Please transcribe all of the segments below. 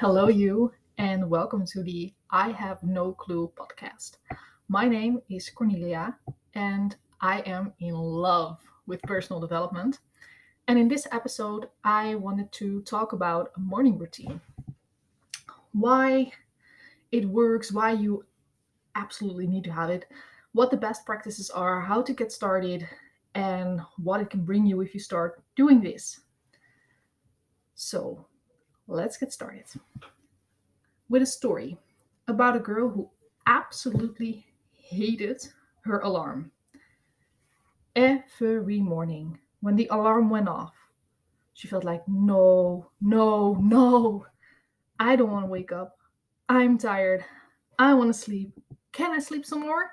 Hello, you, and welcome to the I Have No Clue podcast. My name is Cornelia, and I am in love with personal development. And in this episode, I wanted to talk about a morning routine, why it works, why you absolutely need to have it, what the best practices are, how to get started, and what it can bring you if you start doing this. So, let's get started with a story about a girl who absolutely hated her alarm. Every morning, when the alarm went off, she felt like, no, no, no, I don't want to wake up. I'm tired. I want to sleep. Can I sleep some more?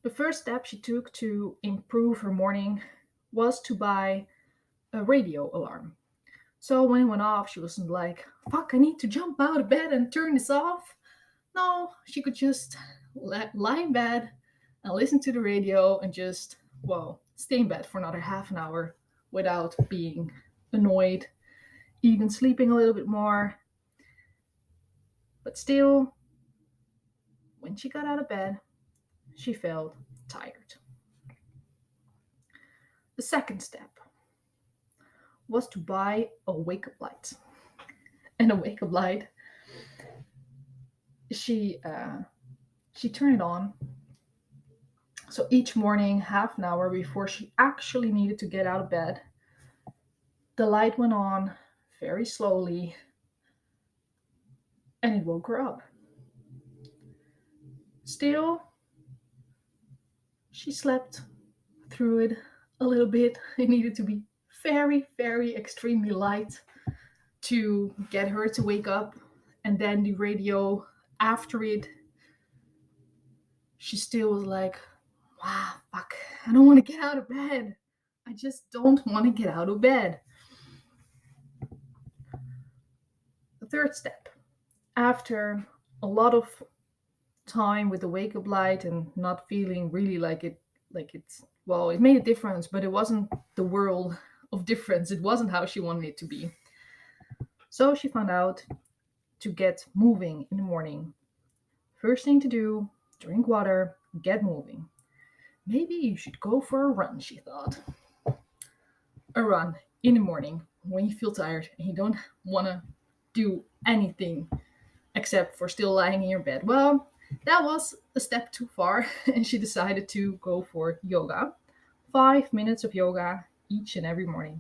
The first step she took to improve her morning was to buy a radio alarm. So when it went off, she wasn't like, fuck, I need to jump out of bed and turn this off. No, she could just lie in bed and listen to the radio and just, well, stay in bed for another half an hour without being annoyed, even sleeping a little bit more. But still, when she got out of bed, she felt tired. The second step was to buy a wake up light. And a wake up light, she turned it on. So each morning, half an hour before she actually needed to get out of bed, the light went on very slowly and it woke her up. Still, she slept through it a little bit. It needed to be very, very extremely light to get her to wake up. And then the radio after it, she still was like, wow, fuck, I don't want to get out of bed. I just don't want to get out of bed. The third step, after a lot of time with the wake up light and not feeling really like it's, well, it made a difference, but it wasn't the world of difference. It wasn't how she wanted it to be. So she found out to get moving in the morning. First thing to do, drink water, get moving. Maybe you should go for a run, she thought. A run in the morning when you feel tired and you don't want to do anything except for still lying in your bed. Well, that was a step too far, and she decided to go for yoga. 5 minutes of yoga each and every morning.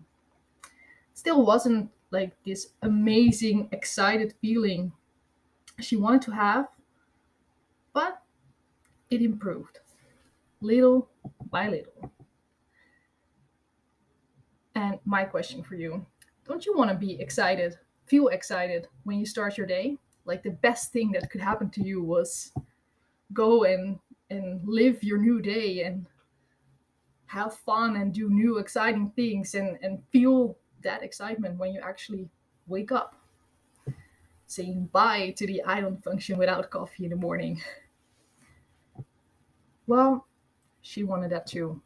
Still wasn't like this amazing, excited feeling she wanted to have, but it improved little by little. And my question for you, don't you want to be excited, feel excited when you start your day? Like the best thing that could happen to you was go and live your new day and have fun and do new exciting things and feel that excitement when you actually wake up. Saying bye to the I don't function without coffee in the morning. Well, she wanted that too.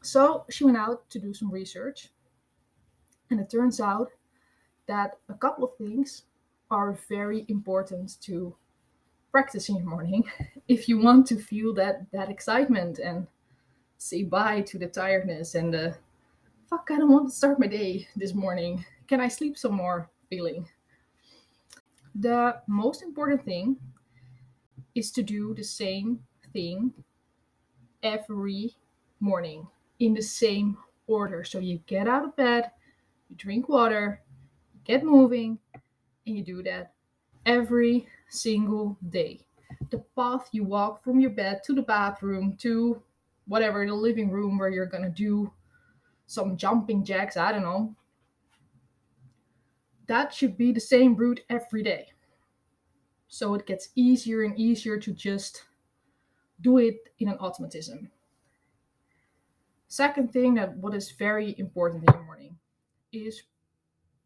So she went out to do some research, and it turns out that a couple of things are very important to practice in the morning if you want to feel that excitement and say bye to the tiredness and the fuck, I don't want to start my day this morning. Can I sleep some more feeling? The most important thing is to do the same thing every morning in the same order. So you get out of bed, you drink water, you get moving, and you do that every single day. The path you walk from your bed to the bathroom to whatever, the living room where you're gonna do some jumping jacks, I don't know. That should be the same route every day. So it gets easier and easier to just do it in an automatism. Second thing that what is very important in your morning is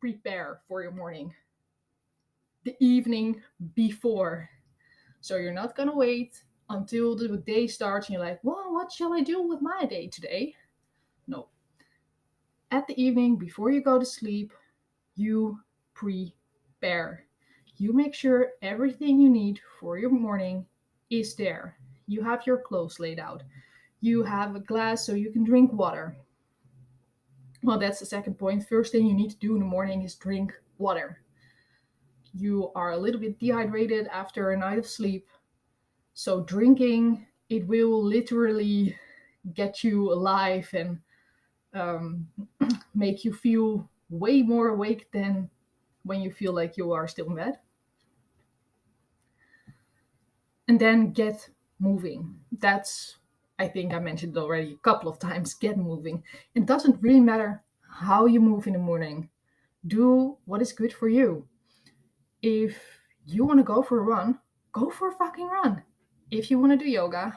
prepare for your morning the evening before. So you're not gonna wait until the day starts and you're like, well, what shall I do with my day today? No. At the evening, before you go to sleep, you prepare. You make sure everything you need for your morning is there. You have your clothes laid out. You have a glass so you can drink water. Well, that's the second point. First thing you need to do in the morning is drink water. You are a little bit dehydrated after a night of sleep. So drinking, it will literally get you alive and um, make you feel way more awake than when you feel like you are still in bed. And then get moving. That's, I think I mentioned it already a couple of times, get moving. It doesn't really matter how you move in the morning. Do what is good for you. If you want to go for a run, go for a fucking run. If you want to do yoga,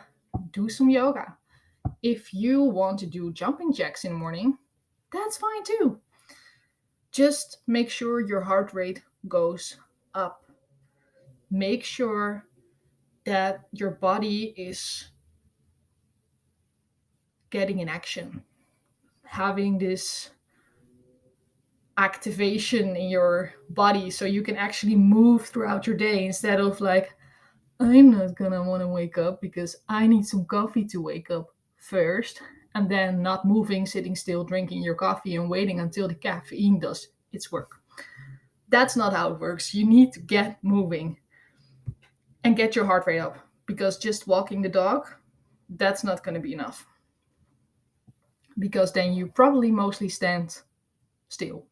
do some yoga. If you want to do jumping jacks in the morning, that's fine too. Just make sure your heart rate goes up. Make sure that your body is getting in action, having this activation in your body so you can actually move throughout your day instead of like, I'm not gonna want to wake up because I need some coffee to wake up first, and then not moving, sitting still, drinking your coffee, and waiting until the caffeine does its work. That's not how it works. You need to get moving and get your heart rate up because just walking the dog, that's not going to be enough. Because then you probably mostly stand still.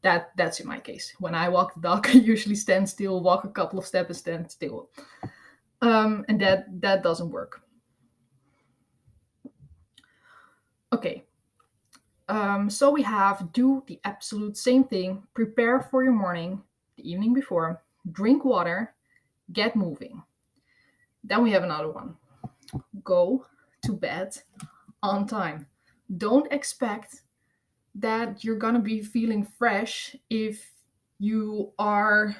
That's in my case. When I walk the dog, I usually stand still, walk a couple of steps, and stand still. And that doesn't work. Okay. So we have do the absolute same thing. Prepare for your morning the evening before. Drink water. Get moving. Then we have another one. Go to bed on time. Don't expect that you're gonna be feeling fresh if you are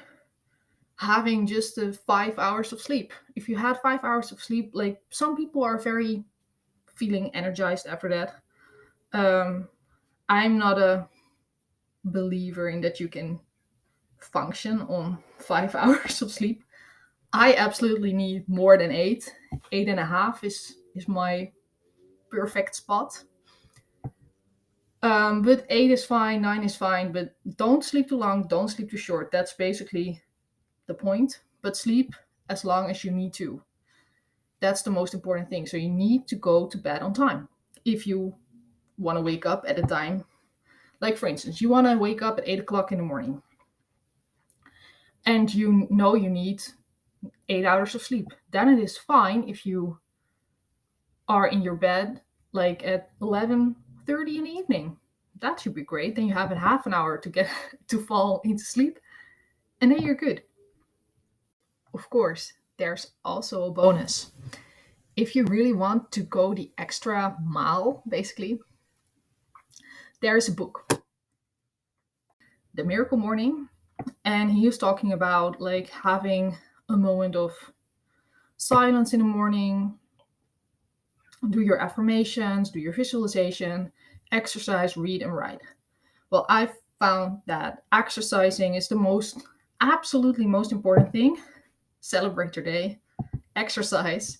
having just 5 hours of sleep. If you had 5 hours of sleep, like some people are very feeling energized after that. I'm not a believer in that you can function on 5 hours of sleep. I absolutely need more than 8. 8.5 is my perfect spot. But 8 is fine, 9 is fine, but don't sleep too long, don't sleep too short. That's basically the point. But sleep as long as you need to. That's the most important thing. So you need to go to bed on time. If you want to wake up at a time, like for instance, you want to wake up at 8 o'clock in the morning, and you know you need 8 hours of sleep, then it is fine if you are in your bed like at 11:30 in the evening. That should be great. Then you have a half an hour to get to fall into sleep, and then you're good. Of course, there's also a bonus. If you really want to go the extra mile, basically, there's a book, The Miracle Morning, and he is talking about like having a moment of silence in the morning, do your affirmations, do your visualization, exercise, read, and write. Well, I've found that exercising is the absolutely most important thing. Celebrate your day, exercise.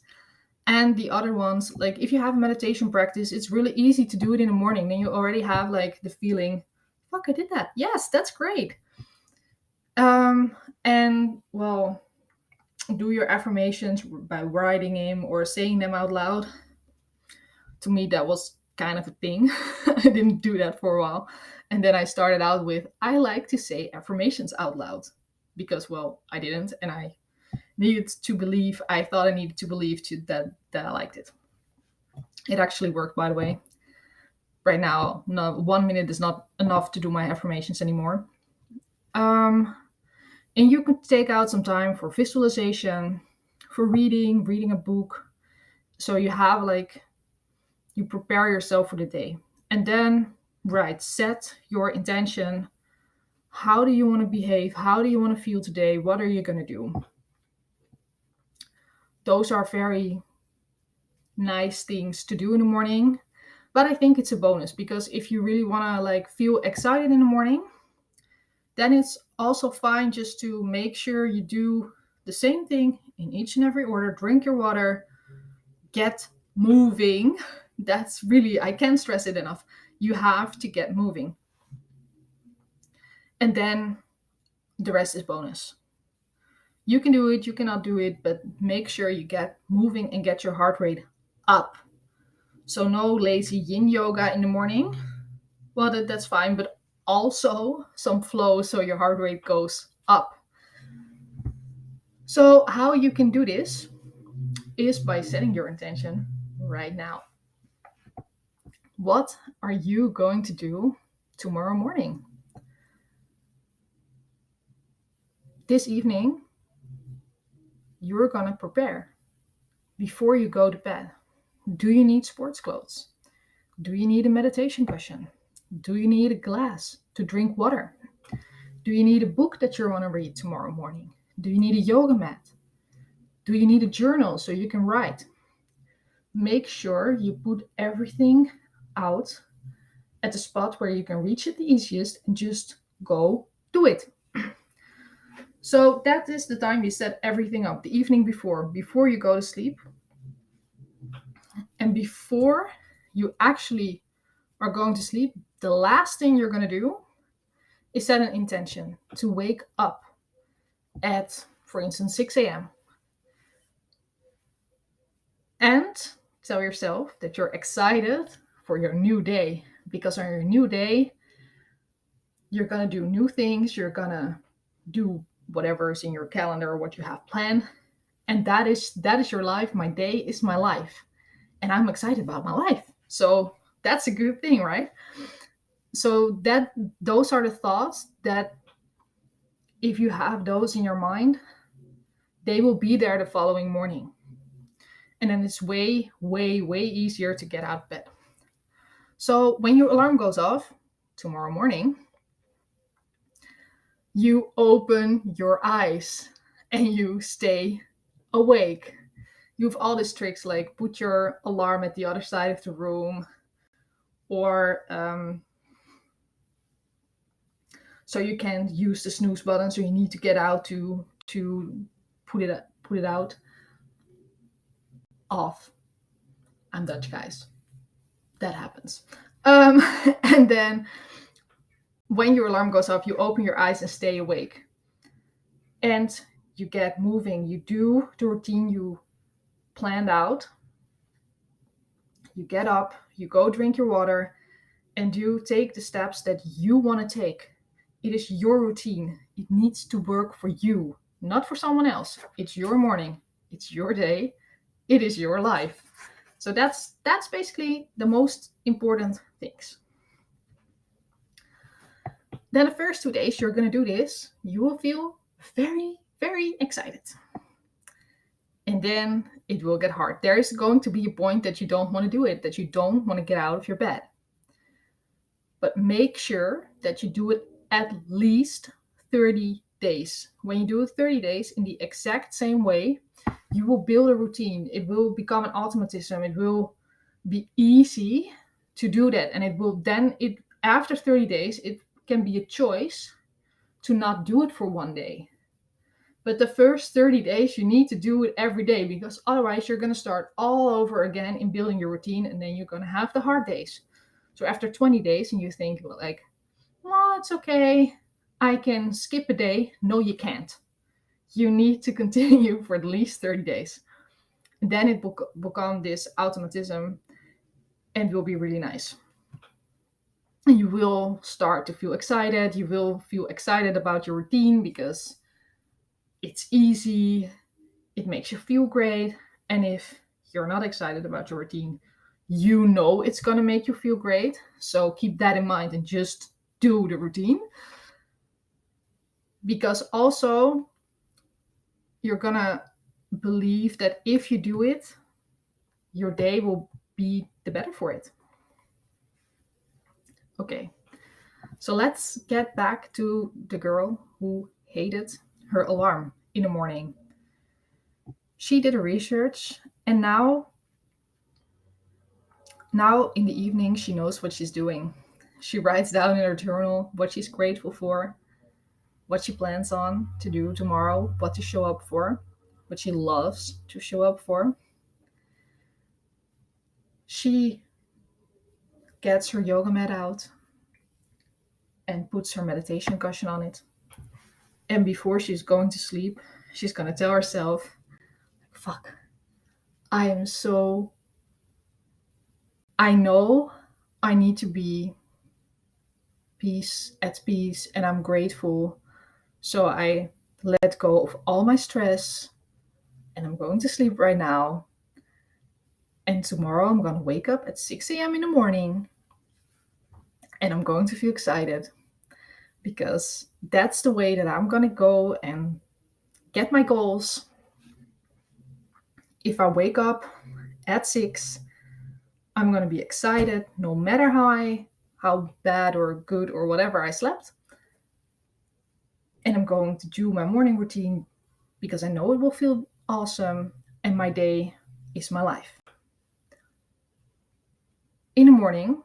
And the other ones, like if you have a meditation practice, it's really easy to do it in the morning. Then you already have like the feeling, fuck, I did that. Yes, that's great. And well, do your affirmations by writing them or saying them out loud. To me, that was kind of a thing. I didn't do that for a while. And then I started out with, I like to say affirmations out loud because, well, I didn't. And I thought I needed to believe that I liked it. It actually worked, by the way. Right now, no, 1 minute is not enough to do my affirmations anymore. And you can take out some time for visualization, for reading a book. So you have like, you prepare yourself for the day. And then, right, set your intention. How do you want to behave? How do you want to feel today? What are you going to do? Those are very nice things to do in the morning. But I think it's a bonus because if you really want to like feel excited in the morning, then it's also fine just to make sure you do the same thing in each and every order. Drink your water, get moving. That's really, I can't stress it enough. You have to get moving. And then the rest is bonus. You can do it, you cannot do it, but make sure you get moving and get your heart rate up. So no lazy yin yoga in the morning. Well, that's fine, but also some flow so your heart rate goes up. So how you can do this is by setting your intention right now. What are you going to do tomorrow morning? This evening, you're going to prepare before you go to bed. Do you need sports clothes? Do you need a meditation cushion? Do you need a glass to drink water? Do you need a book that you want to read tomorrow morning? Do you need a yoga mat? Do you need a journal so you can write? Make sure you put everything out at the spot where you can reach it the easiest and just go do it. So that is the time you set everything up the evening before you go to sleep. And before you actually are going to sleep, the last thing you're going to do is set an intention to wake up at, for instance, 6 a.m. And tell yourself that you're excited for your new day, because on your new day, you're going to do new things. You're going to do whatever is in your calendar or what you have planned. And that is your life. My day is my life. And I'm excited about my life. So that's a good thing, right? So those are the thoughts that if you have those in your mind, they will be there the following morning. And then it's way, way, way easier to get out of bed. So when your alarm goes off tomorrow morning, you open your eyes and you stay awake. You have all these tricks like put your alarm at the other side of the room, or so you can't use the snooze button, so you need to get out to put it out. Off. I'm Dutch, guys. That happens. And then when your alarm goes off, you open your eyes and stay awake. And you get moving. You do the routine you planned out. You get up, you go drink your water, and you take the steps that you want to take. It is your routine. It needs to work for you, not for someone else. It's your morning. It's your day. It is your life. So that's basically the most important things. Then the first 2 days you're going to do this, you will feel very, very excited. And then it will get hard. There is going to be a point that you don't want to do it, that you don't want to get out of your bed. But make sure that you do it at least 30 days. When you do it 30 days in the exact same way, you will build a routine. It will become an automatism. It will be easy to do that. And after 30 days, it can be a choice to not do it for one day. But the first 30 days, you need to do it every day, because otherwise you're going to start all over again in building your routine, and then you're going to have the hard days. So after 20 days and you think like, well, it's okay, I can skip a day. No, you can't. You need to continue for at least 30 days. And then it will become this automatism and will be really nice. And you will start to feel excited. You will feel excited about your routine because it's easy. It makes you feel great. And if you're not excited about your routine, you know it's going to make you feel great. So keep that in mind and just do the routine. Because also, you're going to believe that if you do it, your day will be the better for it. Okay, so let's get back to the girl who hated her alarm in the morning. She did a research, and now Now, in the evening, she knows what she's doing. She writes down in her journal what she's grateful for, what she plans on to do tomorrow, what to show up for, what she loves to show up for. She gets her yoga mat out and puts her meditation cushion on it. And before she's going to sleep, she's going to tell herself, fuck, I am so. I know I need to be at peace, and I'm grateful. So I let go of all my stress, and I'm going to sleep right now. And tomorrow I'm going to wake up at 6 a.m. in the morning, and I'm going to feel excited because that's the way that I'm going to go and get my goals. If I wake up at 6, I'm going to be excited no matter how bad or good or whatever I slept. And I'm going to do my morning routine because I know it will feel awesome, and my day is my life. In the morning,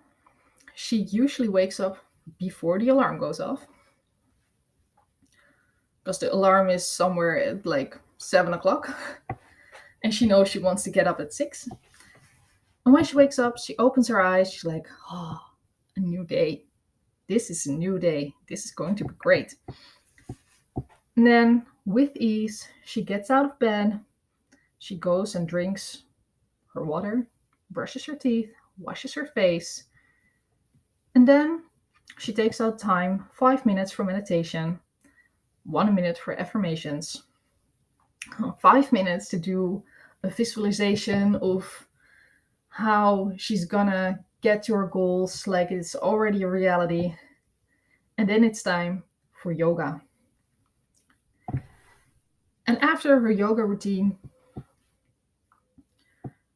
she usually wakes up before the alarm goes off because the alarm is somewhere at like 7 o'clock and she knows she wants to get up at 6. And when she wakes up, she opens her eyes. She's like, oh, a new day. This is a new day. This is going to be great. And then with ease, she gets out of bed. She goes and drinks her water, brushes her teeth, washes her face. And then she takes out time, 5 minutes for meditation, 1 minute for affirmations, 5 minutes to do a visualization of how she's gonna get to her goals like it's already a reality. And then it's time for yoga. And after her yoga routine,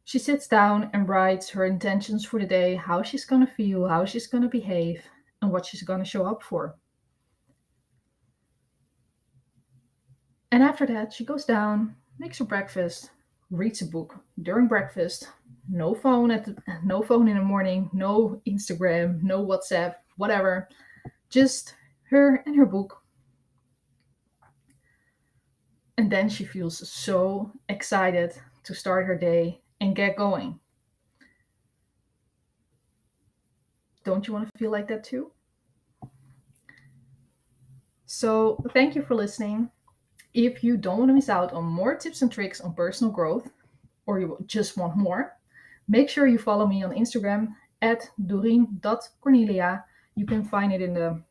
she sits down and writes her intentions for the day, how she's gonna feel, how she's gonna behave, and what she's gonna show up for. And after that, she goes down, makes her breakfast, reads a book during breakfast. No phone in the morning, no Instagram, no WhatsApp, whatever. Just her and her book. And then she feels so excited to start her day and get going. Don't you want to feel like that too? So, thank you for listening. If you don't want to miss out on more tips and tricks on personal growth, or you just want more, make sure you follow me on Instagram at doreen.cornelia. You can find it in the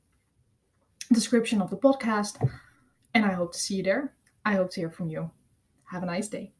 description of the podcast. And I hope to see you there. I hope to hear from you. Have a nice day.